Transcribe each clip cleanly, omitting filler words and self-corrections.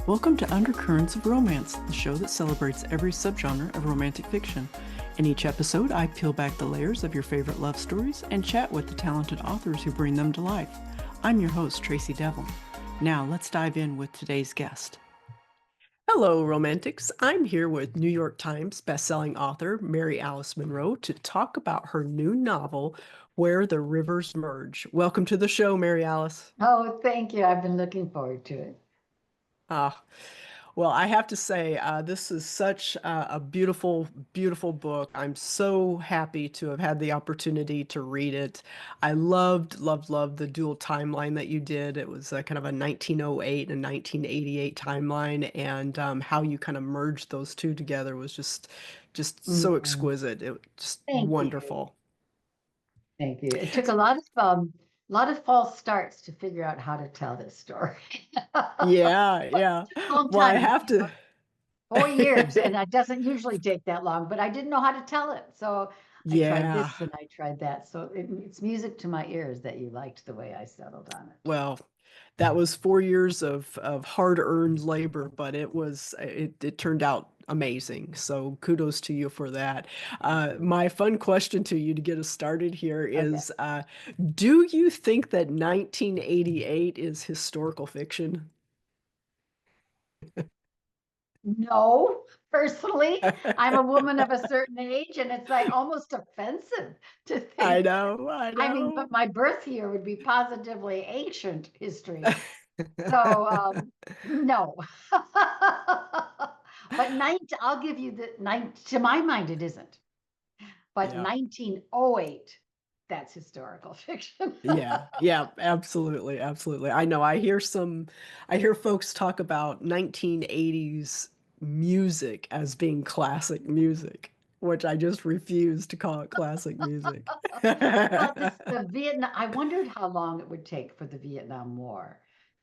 Welcome to Undercurrents of Romance, the show that celebrates every subgenre of romantic fiction. In each episode, I peel back the layers of your favorite love stories and chat with the talented authors who bring them to life. I'm your host, Tracey Devlyn. Now, let's dive in with today's guest. Hello, romantics. I'm here with New York Times bestselling author Mary Alice Monroe to talk about her new novel, Where the Rivers Merge. Welcome to the show, Mary Alice. Oh, thank you. I've been looking forward to it. Ah, well, I have to say, this is such a beautiful, beautiful book. I'm so happy to have had the opportunity to read it. I loved the dual timeline that you did. It was kind of a 1908 and 1988 timeline, and how you kind of merged those two together was just so Mhm. exquisite. It was just Thank you. wonderful. Thank you. It took a lot of false starts to figure out how to tell this story. Yeah, yeah. A long Well, I time, have to. 4 years, and that doesn't usually take that long, but I didn't know how to tell it. So I tried Yeah. this and I tried that. So it's music to my ears that you liked the way I settled on it. Well, that was 4 years of hard-earned labor, but it turned out amazing. So kudos to you for that. My fun question to you to get us started here Okay. is, do you think that 1988 is historical fiction? No, personally, I'm a woman of a certain age, and it's like almost offensive to I think. know, I I mean, but know. my birth year would be positively ancient history. So, no. But I'll give you the to my mind, it isn't. But Yeah. 1908, that's historical fiction. Yeah, yeah, absolutely, absolutely. I know I hear folks talk about 1980s music as being classic music, which I just refuse to call it classic music. Well, the Vietnam, I wondered how long it would take for the Vietnam War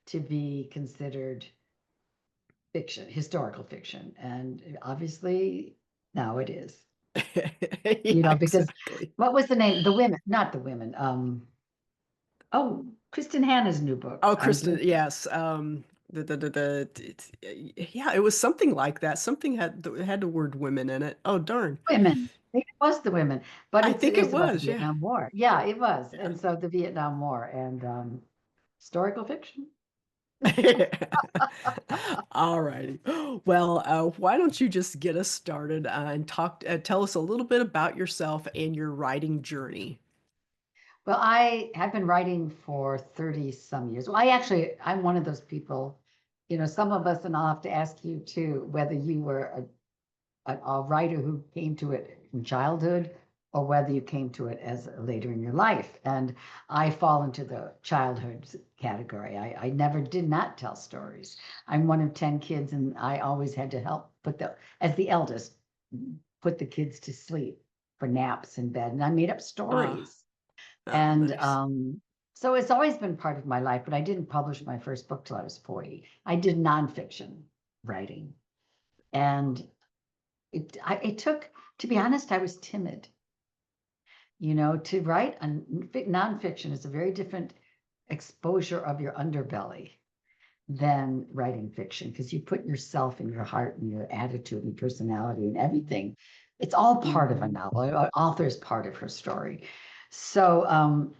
to be considered fiction, historical fiction. And obviously now it is, Yeah, because exactly. what was the name? The women, not the women. Oh, Kristen Hanna's new book. Oh, I'm Kristen, blinking. yes. Yeah, it was something like that. Something had the word women in it. Oh, darn. Women. I think it was the women, but I it think was it about the was, yeah. Vietnam War. Yeah, it was. Yeah. And so the Vietnam War and historical fiction. All righty. Well, why don't you just get us started and tell us a little bit about yourself and your writing journey. Well, I have been writing for 30 some years. Well, I'm one of those people, some of us, and I'll have to ask you too, whether you were a writer who came to it from childhood or whether you came to it as later in your life. And I fall into the childhood category. I never did not tell stories. I'm one of 10 kids, and I always had to help as the eldest, put the kids to sleep for naps in bed. And I made up Ah, stories. ah, And nice. so it's always been part of my life, but I didn't publish my first book till I was 40. I did nonfiction writing. And it took, to be honest, I was timid. To write nonfiction is a very different exposure of your underbelly than writing fiction, because you put yourself and your heart and your attitude and personality and everything. It's all part of a Mhm. novel. An author is part of her story. So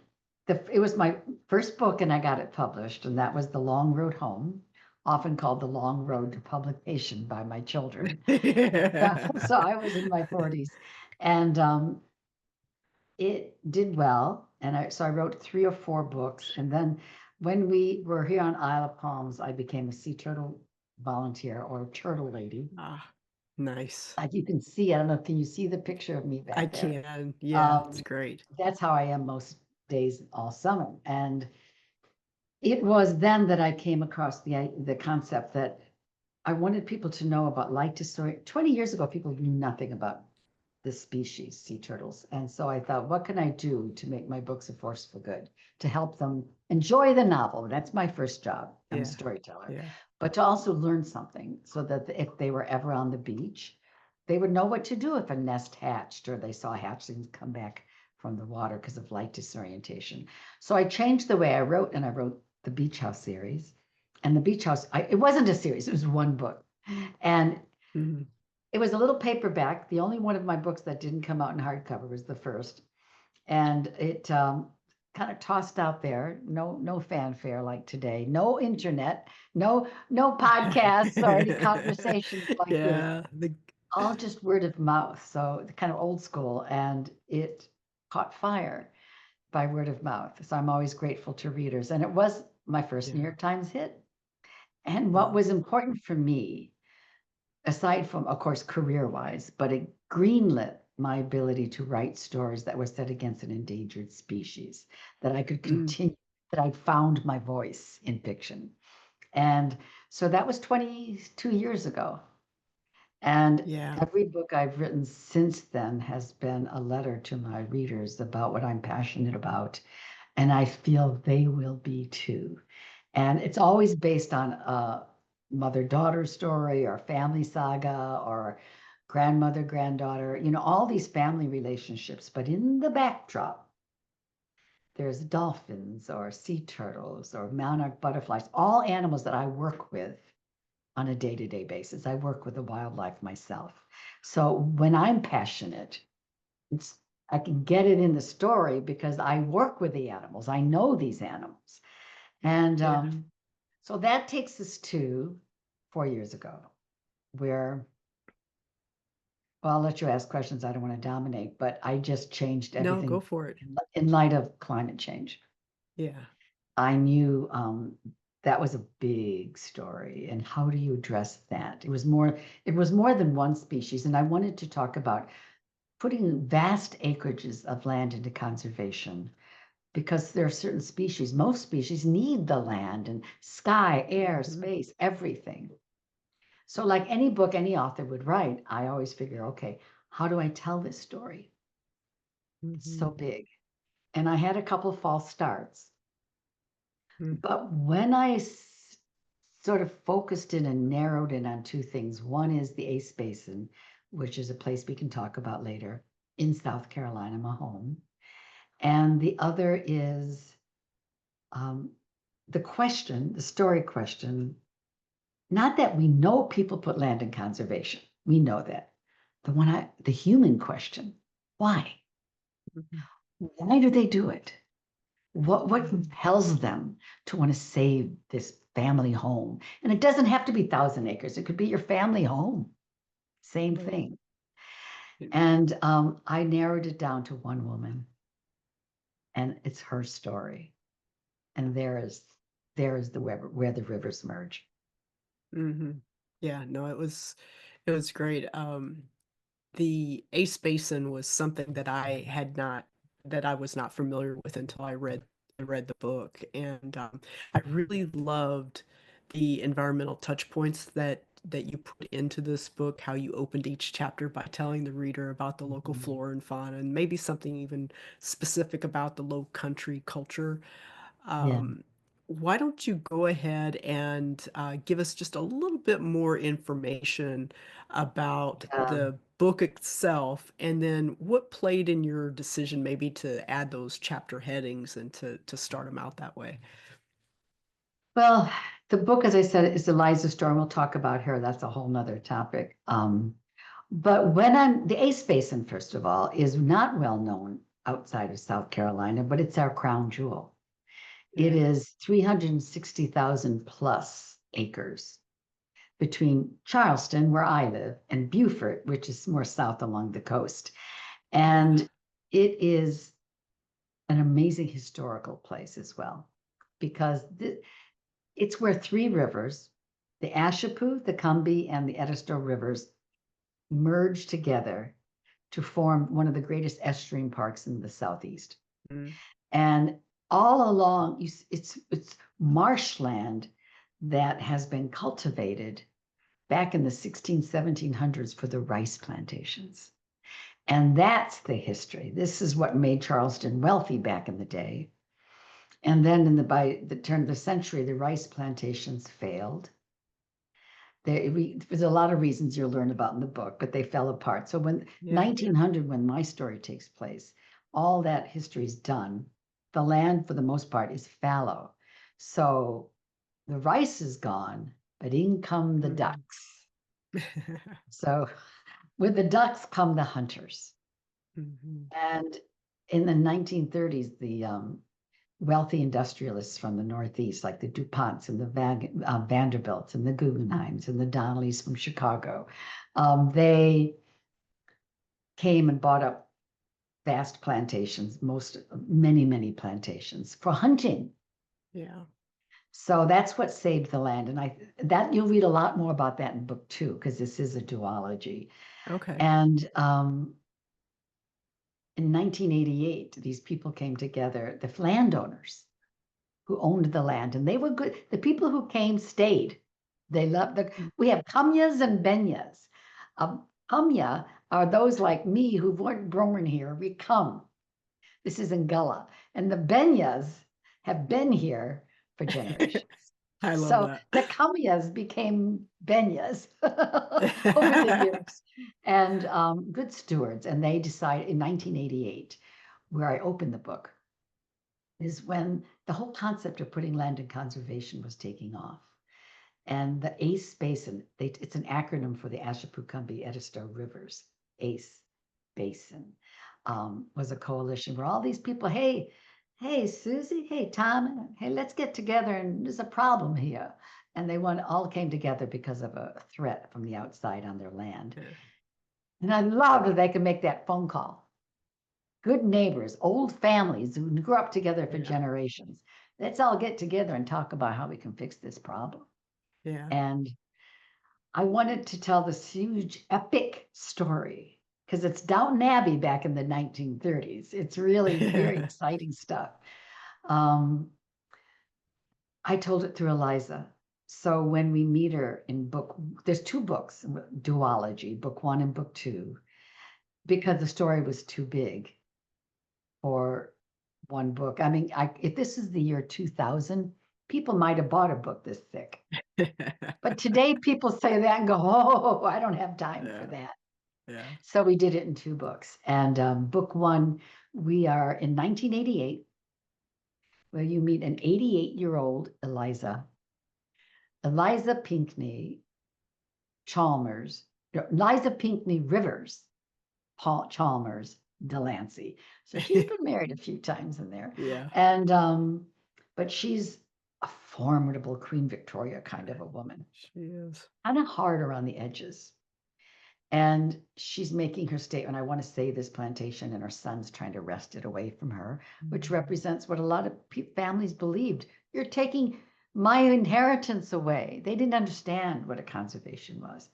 it was my first book, and I got it published, and that was The Long Road Home, often called The Long Road to Publication by my children. So I was in my 40s, and it did well. And I wrote 3 or 4 books. And then when we were here on Isle of Palms, I became a sea turtle volunteer, or turtle lady. Ah, nice. Like you can see, I don't know, can you see the picture of me I back there? can. Yeah, it's Um, great. that's how I am most days all summer. And it was then that I came across the concept that I wanted people to know about light disorientation. 20 years ago, people knew nothing about this species, sea turtles. And so I thought, what can I do to make my books a force for good, to help them enjoy the novel? That's my first job. I'm a Yeah, storyteller, yeah. but to also learn something so that if they were ever on the beach, they would know what to do if a nest hatched or they saw hatchlings come back from the water because of light disorientation. So I changed the way I wrote, and I wrote the Beach House series. And the beach house, it wasn't a series, it was one book. And Mhm. it was a little paperback. The only one of my books that didn't come out in hardcover was the first. And it kind of tossed out there, no fanfare like today, no internet, no podcasts or any conversations like this, Yeah. all just word of mouth. So kind of old school, and it caught fire by word of mouth. So I'm always grateful to readers. And it was my first New Yeah. York Times hit. And what Wow. was important for me, aside from, of course, career-wise, but it greenlit my ability to write stories that were set against an endangered species, that I could Mm. continue, that I found my voice in fiction. And so that was 22 years ago. And Yeah. every book I've written since then has been a letter to my readers about what I'm passionate about. And I feel they will be too. And it's always based on a mother-daughter story or family saga or grandmother, granddaughter, all these family relationships. But in the backdrop, there's dolphins or sea turtles or monarch butterflies, all animals that I work with on a day-to-day basis. I work with the wildlife myself. So when I'm passionate, it's I can get it in the story because I work with the animals. I know these animals. And Yeah. so that takes us to 4 years ago, where, well, I'll let you ask questions. I don't want to dominate, but I just changed No, go everything for it. in light of climate change. Yeah. I knew that was a big story. And how do you address that? It was more than one species. And I wanted to talk about putting vast acreages of land into conservation, because there are certain species, most species need the land and sky, air, Mhm. space, everything. So, like any book any author would write, I always figure, okay, how do I tell this story? It's so Mhm. big. And I had a couple false starts. Mm. But when I sort of focused in and narrowed in on two things, one is the Ace Basin, which is a place we can talk about later in South Carolina, my home. And the other is um, the story question, not that we know people put land in conservation, we know that. The human question, why? Mhm. Why do they do it? What compels them to want to save this family home? And it doesn't have to be 1,000 acres. It could be your family home. Same Right. thing. And I narrowed it down to one woman, and it's her story. And there is where the rivers merge. Hmm. Yeah, no, it was great. The Ace Basin was something that I was not familiar with until I read the book, and I really loved the environmental touch points that you put into this book, how you opened each chapter by telling the reader about the local Mhm. flora and fauna, and maybe something even specific about the low country culture. Yeah. Why don't you go ahead and give us just a little bit more information about Um, the book itself, and then what played in your decision maybe to add those chapter headings and to start them out that way? well, the book, as I said, is Eliza's story. We'll talk about her. That's a whole nother topic. But the Ace Basin, first of all, is not well known outside of South Carolina, but it's our crown jewel. It Yeah. is 360,000 plus acres between Charleston, where I live, and Beaufort, which is more south along the coast. Yeah. And it is an amazing historical place as well, because it's where three rivers, the Ashepoo, the Combahee, and the Edisto rivers, merge together to form one of the greatest estuarine parks in the Southeast. Mm. And all along, it's marshland that has been cultivated back in the 1700s for the rice plantations. And that's the history. This is what made Charleston wealthy back in the day. And then by the turn of the century, the rice plantations failed. There's a lot of reasons you'll learn about in the book, but they fell apart. So when Yeah. 1900, when my story takes place, all that history is done. The land, for the most part, is fallow. So the rice is gone, but in come the ducks. So with the ducks come the hunters. And in the 1930s, the wealthy industrialists from the Northeast, like the DuPonts and the Vanderbilts and the Guggenheims and the Donnellys from Chicago, they came and bought up vast plantations, many plantations for hunting. Yeah. So that's what saved the land. And that you'll read a lot more about that in book 2, because this is a duology. Okay. And in 1988, these people came together, the landowners who owned the land, and they were good. The people who came stayed. They loved we have Kamyas and Benyas. Kamya are those like me who weren't born here. We come. This is in Gullah. And the Benyas have been here for generations. I love So that. the Kamyas became Benyas over the years, and good stewards. And they decided in 1988, where I opened the book, is when the whole concept of putting land in conservation was taking off. And the ACE Basin, it's an acronym for the Ashapukumbi-Edisto Rivers, ACE Basin, was a coalition where all these people, hey, Susie, hey, Tom, hey, let's get together, and there's a problem here. And they all came together because of a threat from the outside on their land. Yeah. And I loved that they could make that phone call. Good neighbors, old families who grew up together for generations. Let's all get together and talk about how we can fix this problem. Yeah. And I wanted to tell this huge epic story because it's Downton Abbey back in the 1930s. It's really very exciting stuff. I told it through Eliza. So when we meet her in there's 2 books, duology, book 1 and book 2, because the story was too big for one book. I mean, if this is the year 2000, people might have bought a book this thick. But today people say that and go, oh, I don't have time for that. Yeah. So we did it in 2 books. And book 1, we are in 1988, where you meet an 88-year-old Eliza Pinckney Rivers Chalmers DeLancey. So she's been married a few times in there. Yeah. And but she's a formidable Queen Victoria kind of a woman. She is. Kind of hard around the edges. And she's making her statement, I want to save this plantation, and her son's trying to wrest it away from her, which represents what a lot of families believed. You're taking my inheritance away. They didn't understand what a conservation was.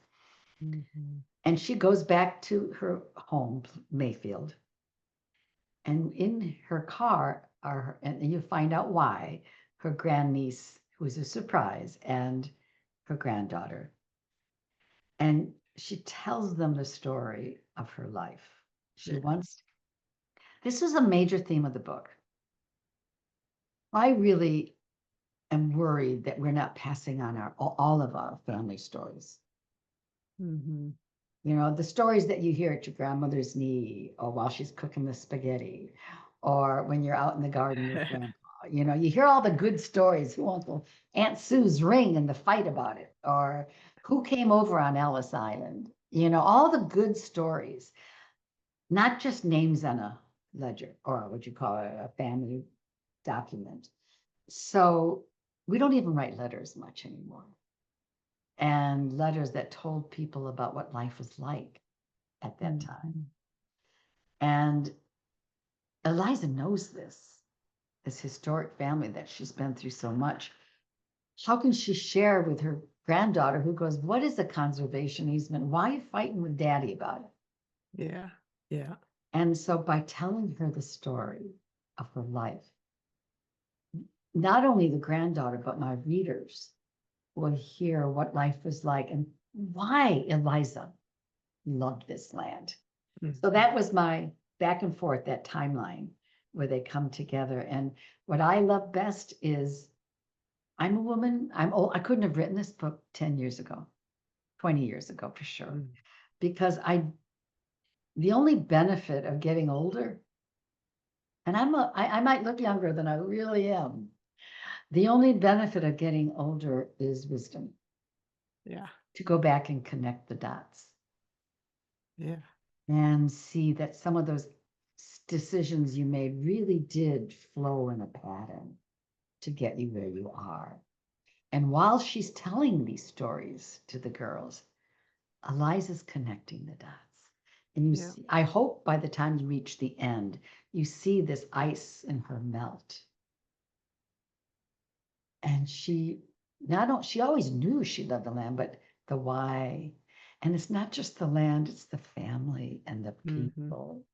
And she goes back to her home, Mayfield. And in her car and you find out why, her grandniece, who's a surprise, and her granddaughter. And she tells them the story of her life. This is a major theme of the book. I really am worried that we're not passing on all of our family stories. You know, the stories that you hear at your grandmother's knee, or while she's cooking the spaghetti, or when you're out in the garden with grandpa. You know, you hear all the good stories, who Uncle Aunt Sue's ring and the fight about it, or who came over on Ellis Island. You know, all the good stories, not just names on a ledger or what you call a family document. So we don't even write letters much anymore. And letters that told people about what life was like at that time. And Eliza knows this historic family that she's been through so much. How can she share with her granddaughter who goes, what is a conservation easement? Why are you fighting with Daddy about it? Yeah, yeah. And so by telling her the story of her life, not only the granddaughter, but my readers will hear what life was like and why Eliza loved this land. So that was my back and forth, that timeline where they come together. And what I love best is I'm a woman, I'm old. I couldn't have written this book 10 years ago, 20 years ago for sure. Because the only benefit of getting older, and I might look younger than I really am, The only benefit of getting older is wisdom, Yeah. to go back and connect the dots Yeah. and see that some of those decisions you made really did flow in a pattern to get you where you are. And while she's telling these stories to the girls, Eliza's connecting the dots. And you Yeah. see, I hope by the time you reach the end, you see this ice in her melt. And she she always knew she loved the land, but the why. And it's not just the land, it's the family and the Mm-hmm. people.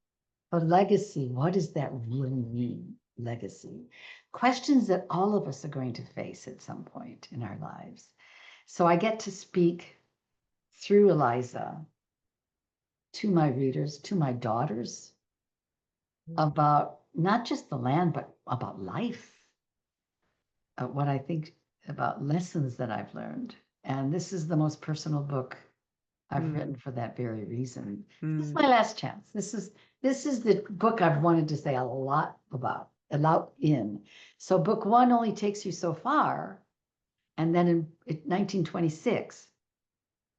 The legacy, what does that really mean? Legacy. Questions that all of us are going to face at some point in our lives. So I get to speak through Eliza to my readers, to my daughters, about not just the land, but about life, what I think about lessons that I've learned. And this is the most personal book I've written for that very reason. This is Mm-hmm. my last chance. This is the book I've wanted to say a lot about, a lot in. So book one only takes you so far, and then in 1926,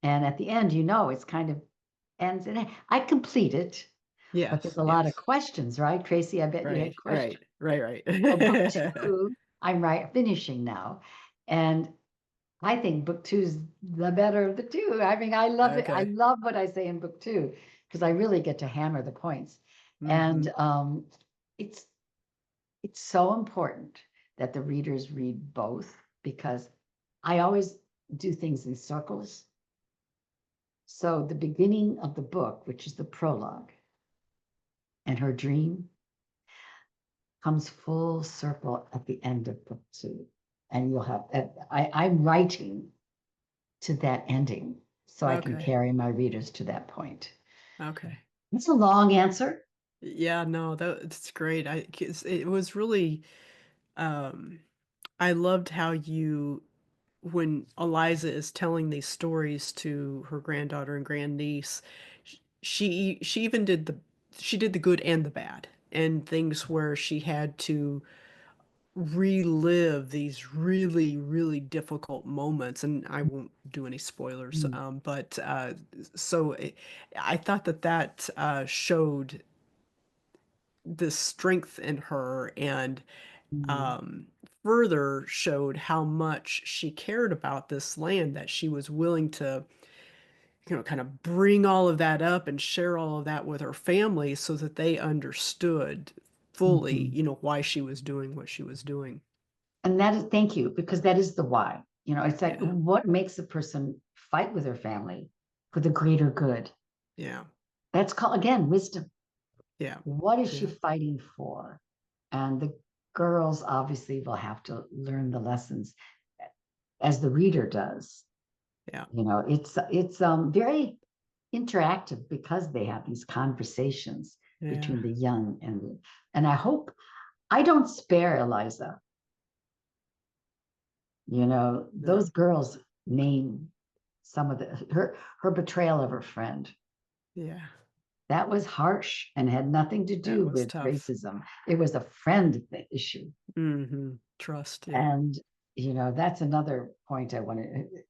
and at the end, it's kind of ends. And I complete it, but there's Yes. a lot of Yes. questions, right, Tracy? I bet you Right. had questions. Right. Right. So book Right. two, I'm finishing now, and I think book two is the better of the two. I mean, I love it. I Okay. love what I say in book two because I really get to hammer the points. Mm-hmm. And it's it's so important that the readers read both because I always do things in circles. So the beginning of the book, which is the prologue, and her dream comes full circle at the end of book two. And you'll have, I'm writing to that ending so I can Okay. carry my readers to that point. Okay. It's a long answer. Yeah, no, that's great. 'Cause it was really, um, I loved how when Eliza is telling these stories to her granddaughter and grandniece, she even she did the good and the bad, and things where she had to relive these really, really difficult moments. And I won't do any spoilers, Mm, but so I thought that showed the strength in her and mm, um, further showed how much she cared about this land, that she was willing to, kind of bring all of that up and share all of that with her family so that they understood fully, mhm. why she was doing what she was doing. And that is, thank you, because that is the why. It's like Yeah. what makes a person fight with her family for the greater good. Yeah. That's called, again, wisdom. Yeah. What is she Yeah. fighting for? And the girls obviously will have to learn the lessons as the reader does. Yeah. It's very interactive because they have these conversations Yeah. between the young and I hope I don't spare Eliza. No. Those girls name some of her betrayal of her friend. Yeah. That was harsh and had nothing to That do was with tough. racism. It was a friend issue. Mm-hmm. Trust. Yeah. And that's another point I wanted.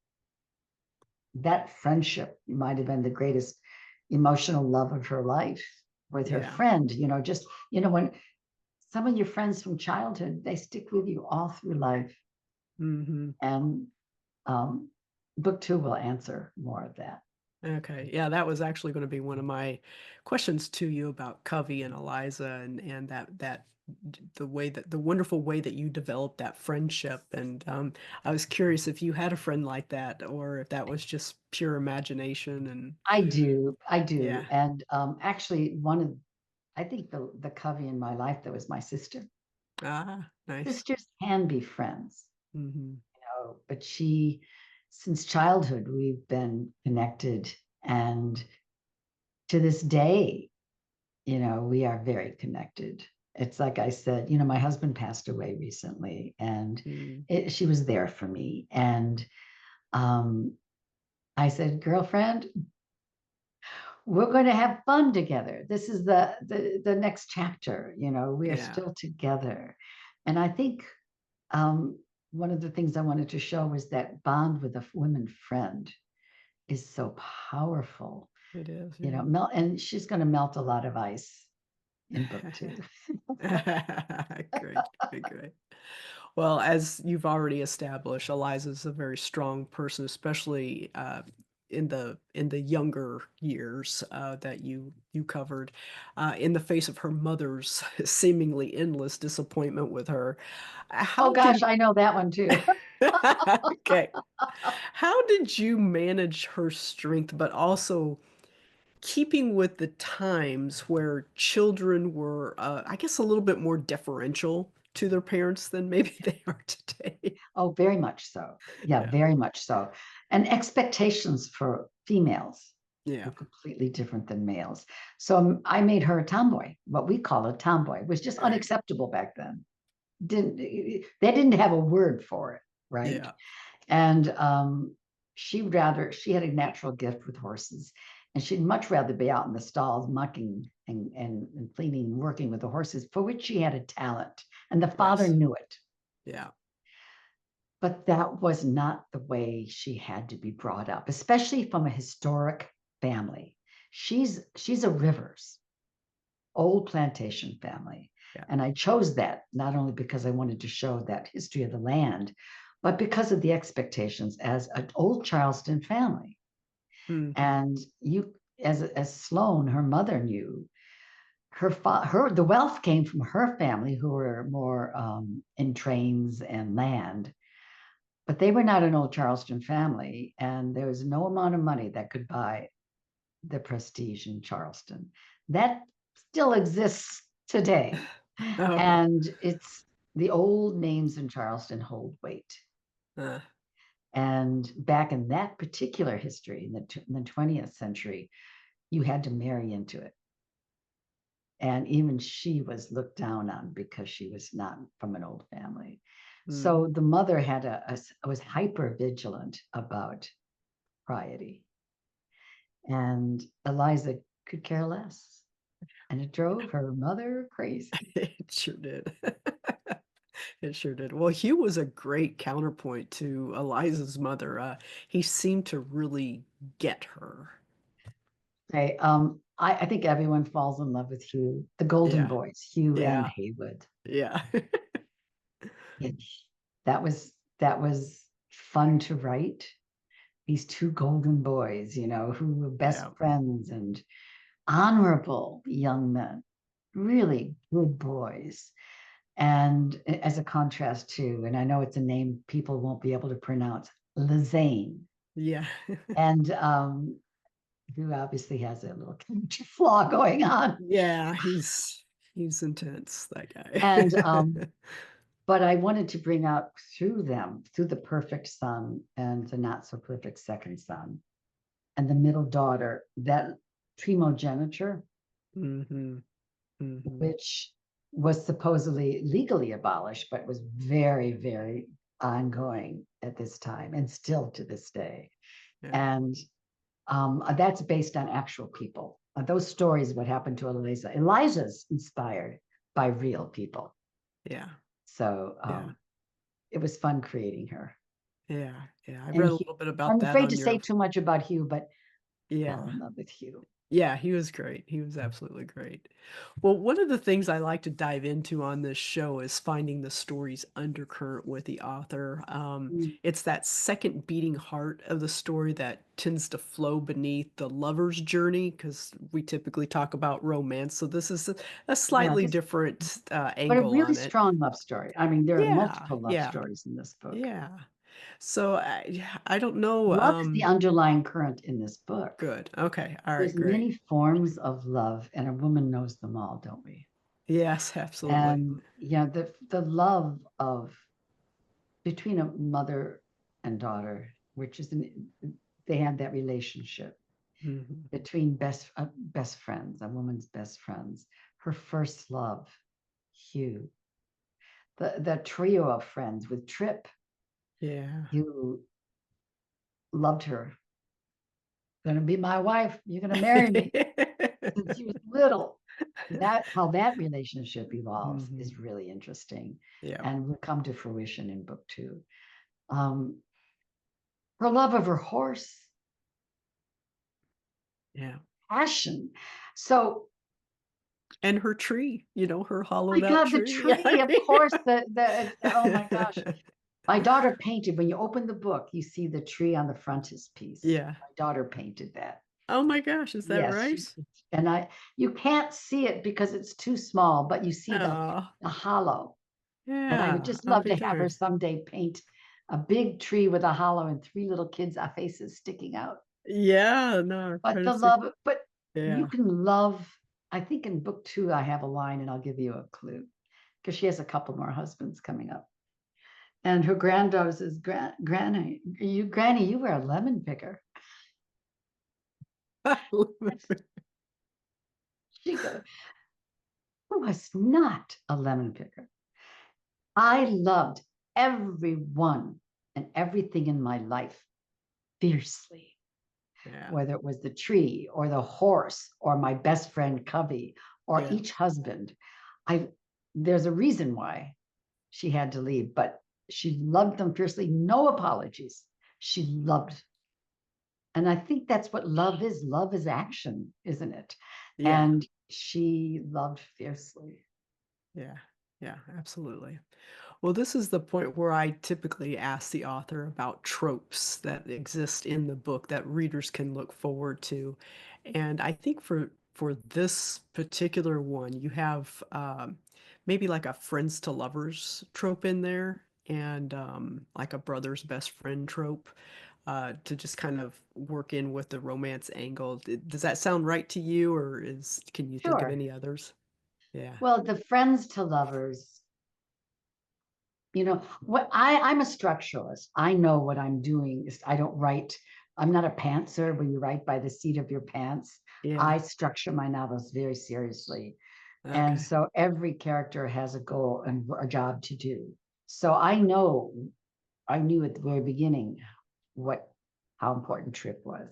That friendship might have been the greatest emotional love of her life with her Yeah. friend. Just when some of your friends from childhood, they stick with you all through life. Mm-hmm. And um, book two will answer more of that. Okay. Yeah, that was actually going to be one of my questions to you about Covey and Eliza and that the wonderful way that you developed that friendship. And I was curious if you had a friend like that or if that was just pure imagination. And I do. yeah. And actually, I think the Covey in my life, that was my sister. Ah, nice. Sisters can be friends, Mm-hmm. but since childhood, we've been connected. And to this day, we are very connected. It's like I said, my husband passed away recently, and Mm. she was there for me. And um, I said, girlfriend, we're going to have fun together. This is the next chapter. We are Yeah. still together, and I think um, one of the things I wanted to show was that bond with a woman friend is so powerful. It is, You know, yeah. and she's going to melt a lot of ice in book 2. Great, great, great. Well, as you've already established, Eliza's a very strong person, especially in the younger years that you covered. In the face of her mother's seemingly endless disappointment with her, Oh how gosh, did I know that one too. okay? How did you manage her strength, but also keeping with the times where children were, I guess, a little bit more deferential to their parents than maybe they are today. Oh, very much so. Yeah, Yeah. very much so. And expectations for females Yeah. were completely different than males. So I made her a tomboy, what we call a tomboy. It was just Right. unacceptable back then. They didn't have a word for it, right? Yeah. And she had a natural gift with horses, and she'd much rather be out in the stalls mucking and cleaning and working with the horses, for which she had a talent, and the father Yes. knew it. Yeah. But that was not the way she had to be brought up, especially from a historic family. She's a Rivers, old plantation family. Yeah. And I chose that not only because I wanted to show that history of the land, but because of the expectations as an old Charleston family. Hmm. And as Sloane, her mother knew, the wealth came from her family, who were more in trains and land, but they were not an old Charleston family, and there was no amount of money that could buy the prestige in Charleston. That still exists today. Oh. And it's the old names in Charleston hold weight. Uh, And back in that particular history, in the 20th century, you had to marry into it. And even she was looked down on because she was not from an old family. hmm. So the mother was hyper vigilant about propriety. And Eliza could care less. And it drove her mother crazy. It sure did. It sure did. Well, Hugh was a great counterpoint to Eliza's mother. He seemed to really get her. Okay. I think everyone falls in love with Hugh, the Golden Yeah. Boys, Hugh and Yeah. Haywood. Yeah. And that was fun to write. These two golden boys, who were best Yeah. friends and honorable young men, really good boys. And as a contrast to, and I know it's a name people won't be able to pronounce, Lizane, Yeah. and who obviously has a little character flaw going on. Yeah, he's intense, that And guy. but I wanted to bring out through them, through the perfect son and the not so perfect second son, and the middle daughter, that primogeniture, Mhm, mhm. which was supposedly legally abolished, but was very, very ongoing at this time and still to this day. Yeah, And that's based on actual people. Those stories, what happened to Eliza. Eliza's inspired by real people. yeah, So yeah, it was fun creating her. yeah, yeah. I And read a Hugh, little bit about I'm that afraid to on say your too much about Hugh, but fell yeah. in love with Hugh. Yeah, he was great. He was absolutely great. Well, one of the things I like to dive into on this show is finding the story's undercurrent with the author. Mm. It's that second beating heart of the story that tends to flow beneath the lover's journey, because we typically talk about romance. So this is a Yeah, slightly different but a angle really on it. strong love story. I mean, there are Yeah, multiple love yeah, stories in this book. yeah. So I don't know. Love is the underlying current in this book. Good. Okay. All right. There's Great. many forms of love, and a woman knows them all, don't we? Yes, absolutely. And yeah, the love of between a mother and daughter, which is they had that relationship Mhm. between best friends, a woman's best friends. Her first love, Hugh, the trio of friends with Trip, Yeah. who loved her. Gonna be my wife. You're gonna marry me since she was little. That how that relationship evolves Mhm. is really interesting Yeah. and will come to fruition in book two. Um, her love of her horse, Yeah. passion. So, And her tree, her my hollowed out God, the tree. Yeah, tree, I of course, the oh my gosh. mean My daughter painted, when you open the book, you see the tree on the frontispiece. Yeah. My daughter painted that. Oh my gosh, is that Yes, right? and you can't see it because it's too small, but you see Oh, the hollow. And I would yeah, just I'll love be to have her darned. someday paint a big tree with a hollow and three little kids' faces sticking out. Yeah, no, I'm But trying to the see. love, but you Yeah. can love, I think in book two, I have a line and I'll give you a clue because she has a couple more husbands coming up. And her granddaughter says, Granny, you were a lemon picker. She goes, who was not a lemon picker? I loved everyone and everything in my life fiercely, Yeah, whether it was the tree or the horse or my best friend Cubby or yeah, each husband. I there's a reason why she had to leave, but she loved them fiercely, no apologies. She loved. And I think that's what love is. Love is action, isn't it? yeah, And she loved fiercely. yeah, yeah, absolutely. Well, this is the point where I typically ask the author about tropes that exist in the book that readers can look forward to. And I think for this particular one, you have maybe like a friends to lovers trope in there and like a brother's best friend trope to just kind of work in with the romance angle. Does that sound right to you, or can you think of Sure. any others? Yeah. Well, the friends to lovers, what I'm a structuralist. I know what I'm doing is I don't write, I'm not a pantser where you write by the seat of your pants. Yeah. I structure my novels very seriously. And Okay. so every character has a goal and a job to do. So I knew at the very beginning what how important Trip was.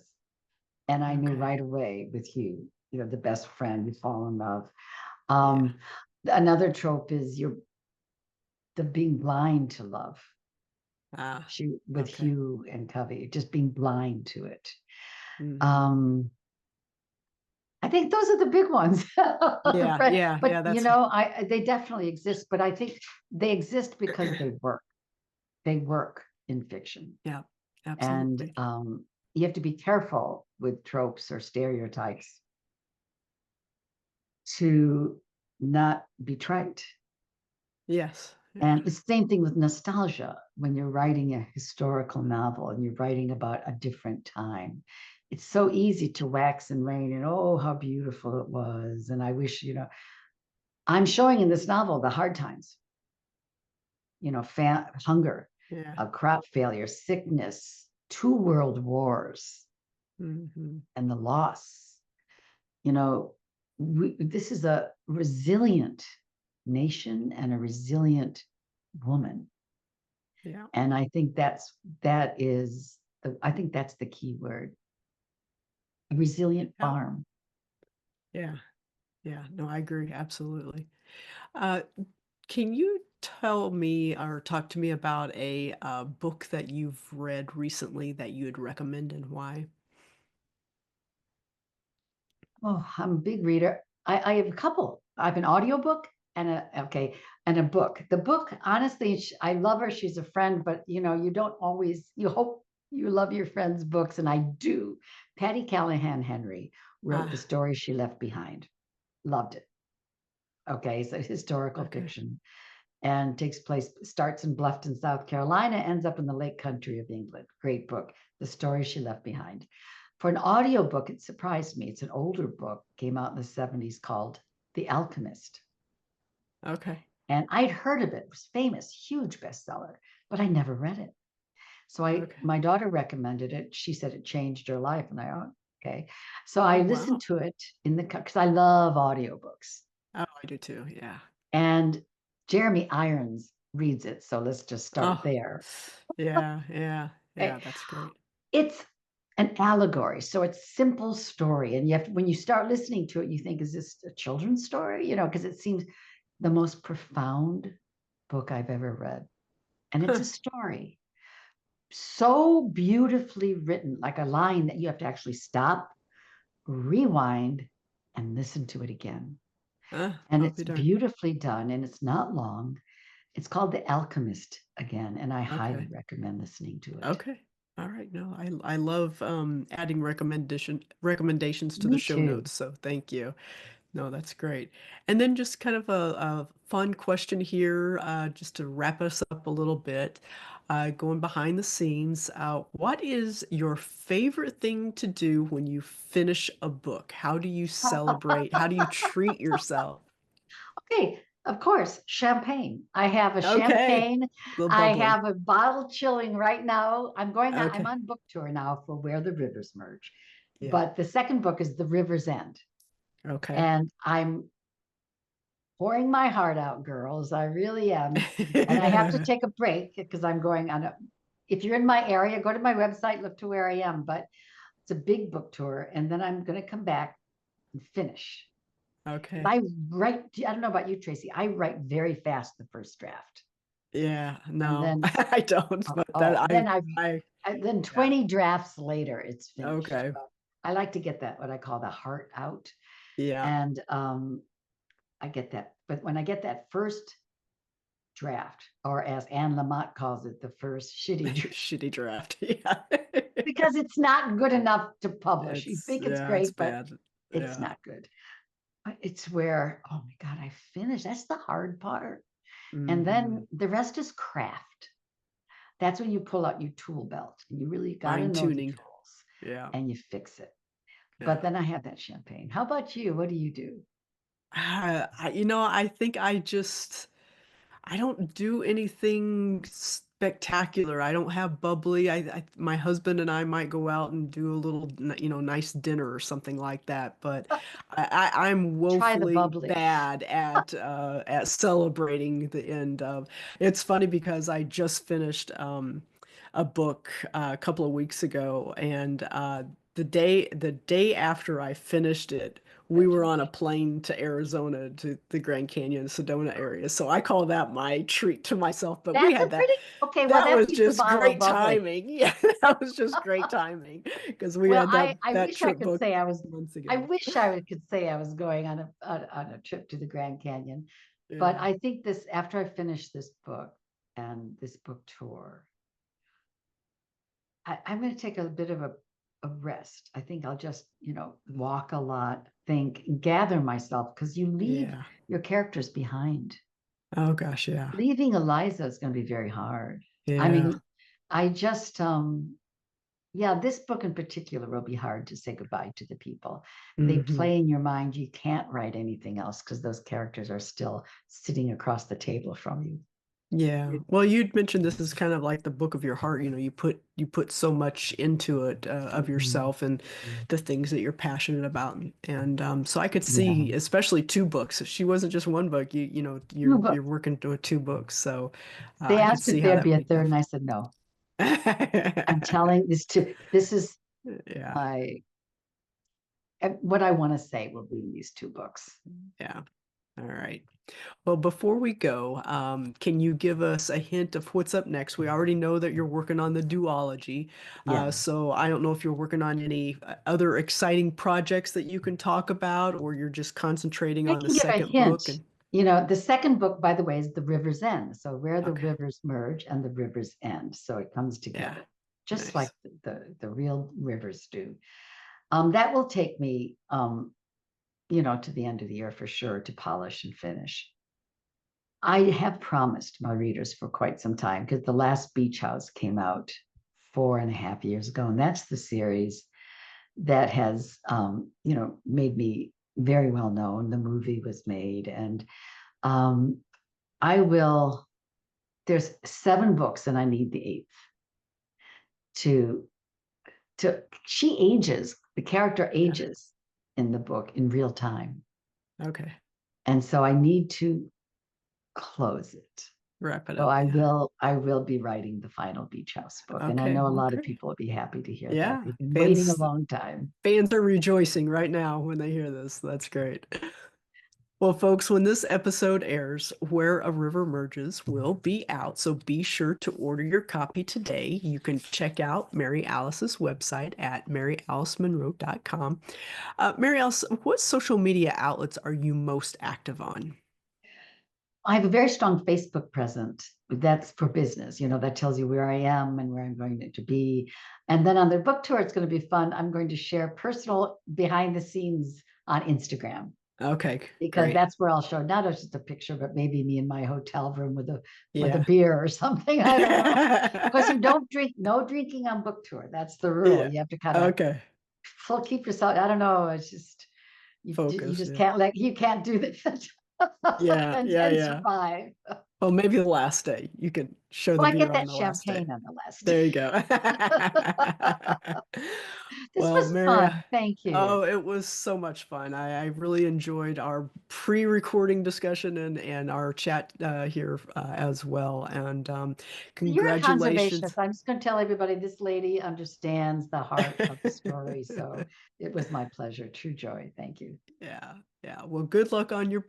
And I knew Okay. right away with Hugh, the best friend, you fall in love. Yeah. Um, Another trope is you're the being blind to love. Ah, She with okay. Hugh and Covey, just being blind to it. Hmm. Um, I think those are the big ones. Yeah, yeah, But yeah, that's I they definitely exist, but I think they exist because they work. They work in fiction. yeah, And absolutely. you have to be careful with tropes or stereotypes to not be trite. Yes, yeah, And it's the same thing with nostalgia when you're writing a historical novel and you're writing about a different time. It's so easy to wax and wane and oh, how beautiful it was. And I wish, I'm showing in this novel the hard times, hunger, yeah. crop failure, sickness, two world wars, Hmm. and the loss. You know, this is a resilient nation and a resilient woman. Yeah, And I think that is I think that's the key word. A resilient yeah, farm. yeah, yeah. No, I agree, absolutely. Uh, can you tell me or talk to me about a book that you've read recently that you would recommend and why? Oh, I'm a big reader. I have a couple. I have an audiobook and a book. The book, honestly, I love her. She's a friend, but you don't always, you hope you love your friend's books, and I do. Patty Callahan Henry wrote The Ah, Story She Left Behind. Loved it. Okay, so historical okay. fiction and starts in Bluffton, South Carolina, ends up in the Lake Country of England. Great book, The Story She Left Behind. For an audiobook, it surprised me. It's an older book, came out in the 70s called The Alchemist. Okay. And I'd heard of it. It was famous, huge bestseller, but I never read it. So Okay. my daughter recommended it. She said it changed her life. And okay. So I Oh, listened wow. to it because I love audiobooks. Oh, I do too. Yeah. And Jeremy Irons reads it. So let's just start Oh, there. yeah, yeah, Eh, yeah. That's great. It's an allegory. So it's simple story. And you have, when you start listening to it, you think, is this a children's story? You know, because it seems the most profound book I've ever read. And it's a story so beautifully written, like a line that you have to actually stop, rewind, and listen to it again. And I'll it's be darned. beautifully done and it's not long. It's called The Alchemist again, and I highly Okay. recommend listening to it. Okay. All right. No, I love adding recommendations to the Me show too. notes. So thank you. No, that's great. And then just kind of a fun question here, just to wrap us up a little bit, going behind the scenes. What is your favorite thing to do when you finish a book? How do you celebrate? How do you treat yourself? Okay, of course, champagne. I have a Okay, champagne. a little I bubbly. have a bottle chilling right now. I'm Okay. on book tour now for Where the Rivers Merge. Yeah. But the second book is The River's End. Okay. And I'm pouring my heart out, girls. I really am. And I have to take a break because I'm going on a, if you're in my area, go to my website, look to where I am. But it's a big book tour. And then I'm going to come back and finish. Okay. I write, I don't know about you, Tracy. I write very fast the first draft. Yeah, And no, then, I don't, but that then then yeah. 20 drafts later, it's finished. Okay. I like to get that, what I call the heart out. Yeah. And I get that. But when I get that first draft, or as Anne Lamott calls it, the first shitty draft, Shitty draft. Yeah. because it's not good enough to publish. You think it's It's great, but bad. it's Yeah. not good. It's where, oh my God, I finished. That's the hard part. And Hmm. then the rest is craft. That's when you pull out your tool belt and you really got to Fine know the tuning. tools Yeah. and you fix it. But Yeah. then I have that champagne. How about you? What do you do? I think I don't do anything spectacular. I don't have bubbly. My husband and I might go out and do a little, nice dinner or something like that. But I'm Try the woefully bubbly. bad at celebrating the end of. It's funny because I just finished a book a couple of weeks ago, and the day after I finished it, we were on a plane to Arizona to the Grand Canyon, Sedona area. So I call that my treat to myself. But we That's a had that. pretty, okay, well, That that was keeps the just bottle great bubbly. timing. Yeah, that was just great timing because we Well, had that I that wish I trip could booked say months I ago. wish I could say I was going on a trip to the Grand Canyon. But Yeah. I think this, after I finish this book and this book tour, I'm going to take a bit of a rest. I think I'll just, walk a lot, think, gather myself, because you leave Yeah. your characters behind. Oh gosh, yeah. Leaving Eliza is going to be very hard. I Yeah. mean, I just, yeah, this book in particular will be hard to say goodbye to the people. They Hmm. play in your mind. You can't write anything else because those characters are still sitting across the table from you. Yeah. Well, you'd mentioned this is kind of like the book of your heart. You put so much into it of Mhm. yourself and the things that you're passionate about. And so I could Yeah. see, especially two books. If she wasn't just one book, No, you're but working to two books. So they I could asked see if how there'd that be would a be third, and tough. I said no. I'm telling this is Yeah. my what I want to say will be in these two books. Yeah. All right. Well, before we go, can you give us a hint of what's up next? We already know that you're working on the duology, Yeah. so I don't know if you're working on any other exciting projects that you can talk about, or you're just concentrating I on the can give a second hint. book. And The second book, by the way, is The River's End. So where the okay, rivers merge and the rivers end. So it comes yeah, together, just like nice. the real rivers do. That will take me, to the end of the year for sure to polish and finish. I have promised my readers for quite some time because the last Beach House came out 4.5 years ago, and that's the series that has, made me very well known. The movie was made, and um, I will. There's 7 books, and I need the eighth to She ages. The character Yeah, ages in the book in real time, okay, and so I need to close it. Wrap it So up. Yeah. I will be writing the final Beach House book. And I Okay. know a Well, lot of great. people will be happy to hear that. Yeah. They've been waiting a Fans long time. fans are rejoicing right now when they hear this. That's great. Well, folks, when this episode airs, Where a River Merges will be out, so be sure to order your copy today. You can check out Mary Alice's website at maryalicemonroe.com. Mary Alice, what social media outlets are you most active on? I have a very strong Facebook presence. That's for business. That tells you where I am and where I'm going to be. And then on the book tour, it's going to be fun. I'm going to share personal behind the scenes on Instagram, Okay, because great. that's where I'll show not just a picture, but maybe me in my hotel room with a Yeah. beer or something. I don't know. Of course, you don't drink, no drinking on book tour. That's the rule. Yeah. You have to kind of Okay. keep yourself. I don't know. It's just you Focus. just Yeah. you can't do that Yeah. Yeah. and Yeah. survive. Well, maybe the last day. You could show the Well, I beer get on that the last day. champagne on the last day. There you go. This Well, was Mary, fun. Thank you. oh, it was so much fun. I really enjoyed our pre-recording discussion and our chat here as well. And You're a conservationist. congratulations. I'm just going to tell everybody this lady understands the heart of the story. So it was my pleasure. True joy. Thank you. Yeah, yeah. Well, good luck on your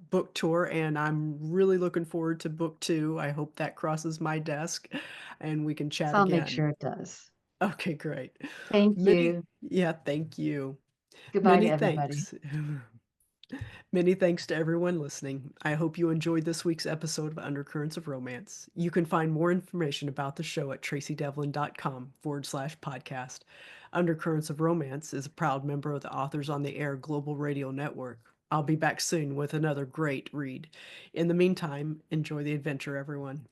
book tour, and I'm really looking forward to book two. I hope that crosses my desk, and we can So chat I'll make again. sure it does. Okay, great. Thank Many, you. yeah, thank you. Goodbye to Many everybody. thanks. Many thanks to everyone listening. I hope you enjoyed this week's episode of Undercurrents of Romance. You can find more information about the show at tracydevlyn.com/podcast. Undercurrents of Romance is a proud member of the Authors on the Air Global Radio Network. I'll be back soon with another great read. In the meantime, enjoy the adventure, everyone.